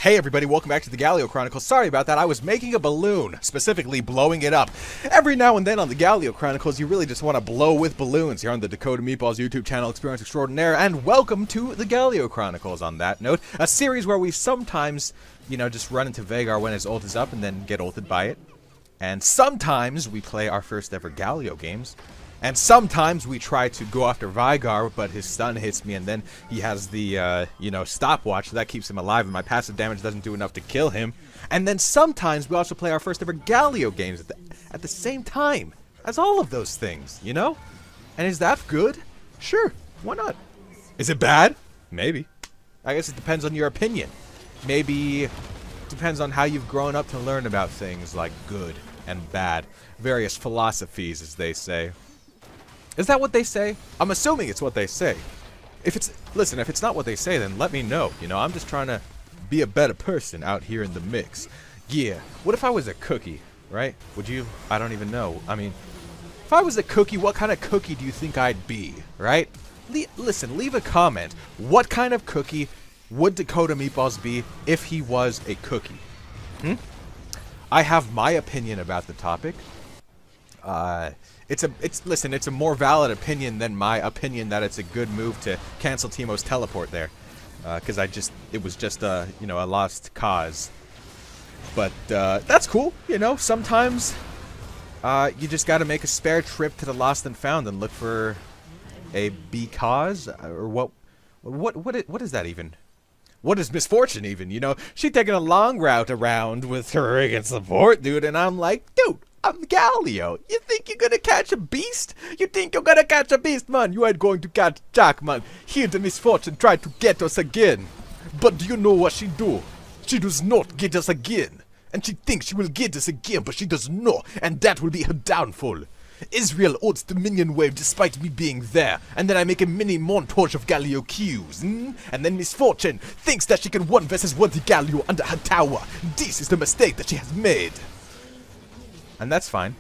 Hey everybody, welcome back to the Galio Chronicles. Sorry about that, I was making a balloon, specifically blowing it up. Every now and then on the Galio Chronicles, you really just want to blow with balloons here on the Dakota Meatballs YouTube channel, Experience Extraordinaire, and welcome to the Galio Chronicles on that note. A series where we sometimes, just run into Vhagar when his ult is up and then get ulted by it. And sometimes we play our first ever Galio games. And sometimes we try to go after Vhagar, but his stun hits me, and then he has the, stopwatch, so that keeps him alive, and my passive damage doesn't do enough to kill him. And then sometimes we also play our first ever Galio games at the same time as all of those things, you know? And is that good? Sure, why not? Is it bad? Maybe. I guess it depends on your opinion. Maybe it depends on how you've grown up to learn about things like good and bad. Various philosophies, as they say. Is that what they say? I'm assuming it's what they say. If it's not what they say, then let me know. I'm just trying to be a better person out here in the mix. Yeah. What if I was a cookie, right? Would you? I don't even know. I mean, if I was a cookie, what kind of cookie do you think I'd be, right? Listen, leave a comment. What kind of cookie would Dakota Meatballs be if he was a cookie? I have my opinion about the topic. It's a more valid opinion than my opinion that it's a good move to cancel Teemo's teleport there, because it was just a lost cause. But that's cool, Sometimes you just got to make a spare trip to the lost and found and look for a because or what is that even? What is misfortune even? She taking a long route around with her friggin' support, dude, and I'm like, dude. I'm Galio. You think you're gonna catch a beast? You think you're gonna catch a beast, man? You ain't going to catch Jack, man. Here the misfortune tried to get us again. But do you know what she do? She does not get us again. And she thinks she will get us again, but she does not. And that will be her downfall. Israel ults the minion wave despite me being there. And then I make a mini montage of Galio Qs. And then Misfortune thinks that she can 1 versus 1 the Galio under her tower. This is the mistake that she has made. And that's fine.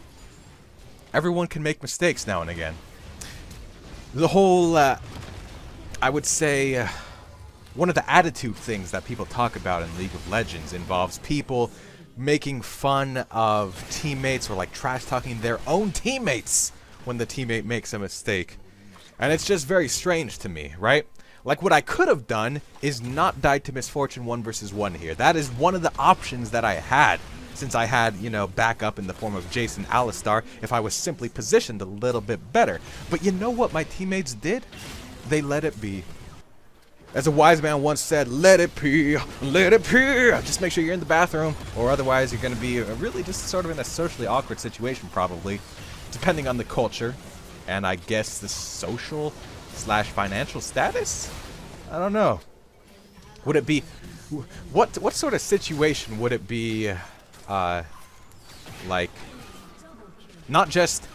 Everyone can make mistakes now and again. The whole, I would say, one of the attitude things that people talk about in League of Legends involves people making fun of teammates or like trash talking their own teammates when the teammate makes a mistake. And it's just very strange to me, right? Like what I could have done is not die to Misfortune 1 versus 1 here. That is one of the options that I had. Since I had, backup in the form of Jason Alistar, if I was simply positioned a little bit better. But you know what my teammates did? They let it be. As a wise man once said, let it be, let it be. Just make sure you're in the bathroom, or otherwise you're going to be really just sort of in a socially awkward situation, probably. Depending on the culture, and I guess the social/financial status? I don't know. Would it be, what sort of situation would it be... like not just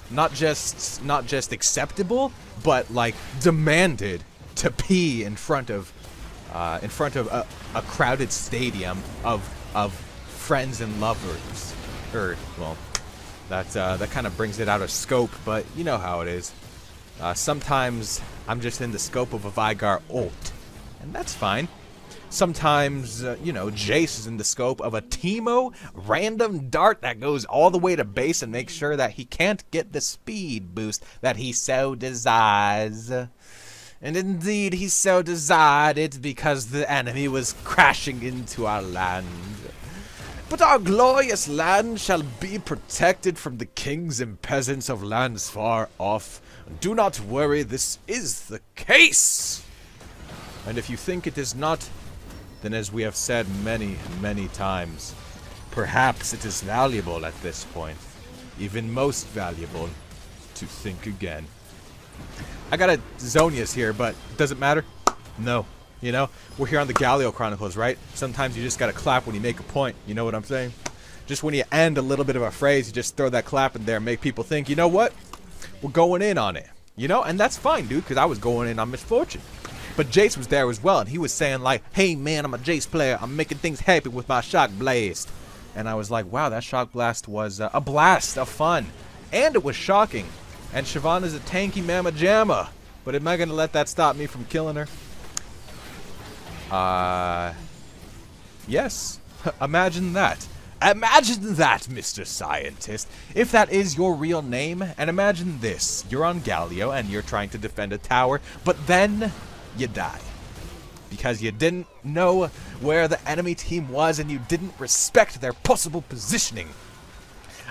acceptable, but like demanded to pee in front of a crowded stadium of friends and lovers. Well, that kind of brings it out of scope, but you know how it is. Sometimes I'm just in the scope of a Vhagar ult, and that's fine. Sometimes, Jace is in the scope of a Teemo random dart that goes all the way to base and makes sure that he can't get the speed boost that he so desires. And indeed, he so desired it because the enemy was crashing into our land. But our glorious land shall be protected from the kings and peasants of lands far off. Do not worry, this is the case. And if you think it is not, then as we have said many, many times, perhaps it is valuable at this point, even most valuable, to think again. I got a Zonius here, but does it matter? No. We're here on the Galio Chronicles, right? Sometimes you just gotta clap when you make a point, you know what I'm saying? Just when you end a little bit of a phrase, you just throw that clap in there and make people think, you know what? We're going in on it. And that's fine, dude, because I was going in on Misfortune. But Jace was there as well, and he was saying like, hey man, I'm a Jace player, I'm making things happy with my Shock Blast. And I was like, wow, that Shock Blast was a blast of fun. And it was shocking. And Shyvana's a tanky mamma jamma. But am I going to let that stop me from killing her? Yes, imagine that. Imagine that, Mr. Scientist. If that is your real name, and imagine this. You're on Galio, and you're trying to defend a tower, but then you die. Because you didn't know where the enemy team was, and you didn't respect their possible positioning.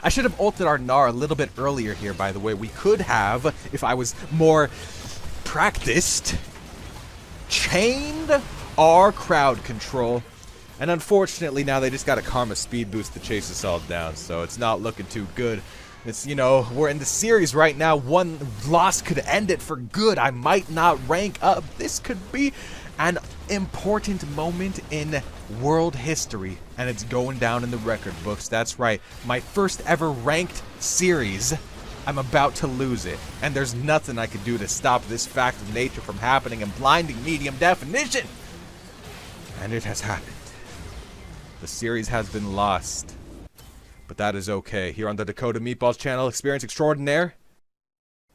I should have ulted our Gnar a little bit earlier here, by the way. We could have, if I was more practiced, chained our crowd control. And unfortunately, now they just got a Karma speed boost to chase us all down, so it's not looking too good. It's, you know, we're in the series right now. One loss could end it for good. I might not rank up. This could be an important moment in world history, and it's going down in the record books. That's right. My first ever ranked series. I'm about to lose it, and there's nothing I can do to stop this fact of nature from happening in blinding medium definition. And it has happened. The series has been lost. But that is okay. Here on the Dakota Meatballs channel, Experience Extraordinaire,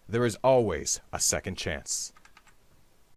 there is always a second chance.